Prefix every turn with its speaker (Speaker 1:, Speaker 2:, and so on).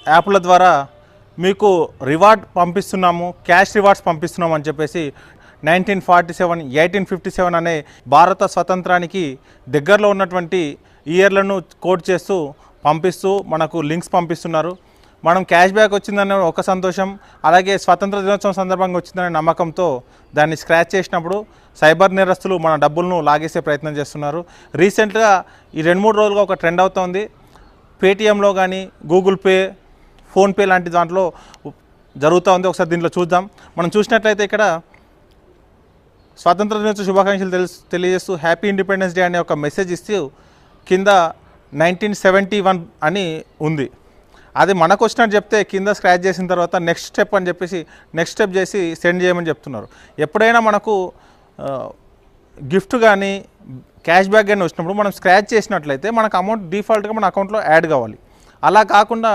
Speaker 1: యాప్ల ద్వారా మీకు రివార్డ్ పంపిస్తున్నాము, క్యాష్ రివార్డ్స్ పంపిస్తున్నాము అని చెప్పేసి 1947, 1857 అనే భారత స్వతంత్రానికి దగ్గరలో ఉన్నటువంటి ఇయర్లను కోట్ చేస్తూ పంపిస్తూ మనకు లింక్స్ పంపిస్తున్నారు. మనం క్యాష్ బ్యాక్ వచ్చిందనే ఒక సంతోషం, అలాగే స్వాతంత్ర దినోత్సవం సందర్భంగా వచ్చిందనే నమ్మకంతో దాన్ని స్క్రాచ్ చేసినప్పుడు సైబర్ నేరస్తులు మన డబ్బులను లాగేసే ప్రయత్నం చేస్తున్నారు. రీసెంట్గా ఈ 2-3 రోజులుగా ఒక ట్రెండ్ అవుతోంది. పేటీఎంలో కానీ, గూగుల్ పే, ఫోన్పే లాంటి దాంట్లో జరుగుతూ ఉంది. ఒకసారి దీంట్లో చూద్దాం. మనం చూసినట్లయితే ఇక్కడ స్వాతంత్ర దినోత్సవ శుభాకాంక్షలు తెలియజేస్తూ హ్యాపీ ఇండిపెండెన్స్ డే అనే ఒక మెసేజ్ ఇస్తూ కింద 1971 అని ఉంది. అది మనకు వచ్చినట్టు చెప్తే కింద స్క్రాచ్ చేసిన తర్వాత నెక్స్ట్ స్టెప్ అని చెప్పేసి నెక్స్ట్ స్టెప్ చేసి సెండ్ చేయమని చెప్తున్నారు. ఎప్పుడైనా మనకు గిఫ్ట్ కానీ క్యాష్ బ్యాక్ కానీ వచ్చినప్పుడు మనం స్క్రాచ్ చేసినట్లయితే మనకు అమౌంట్ డిఫాల్ట్గా మన అకౌంట్లో యాడ్ కావాలి. అలా కాకుండా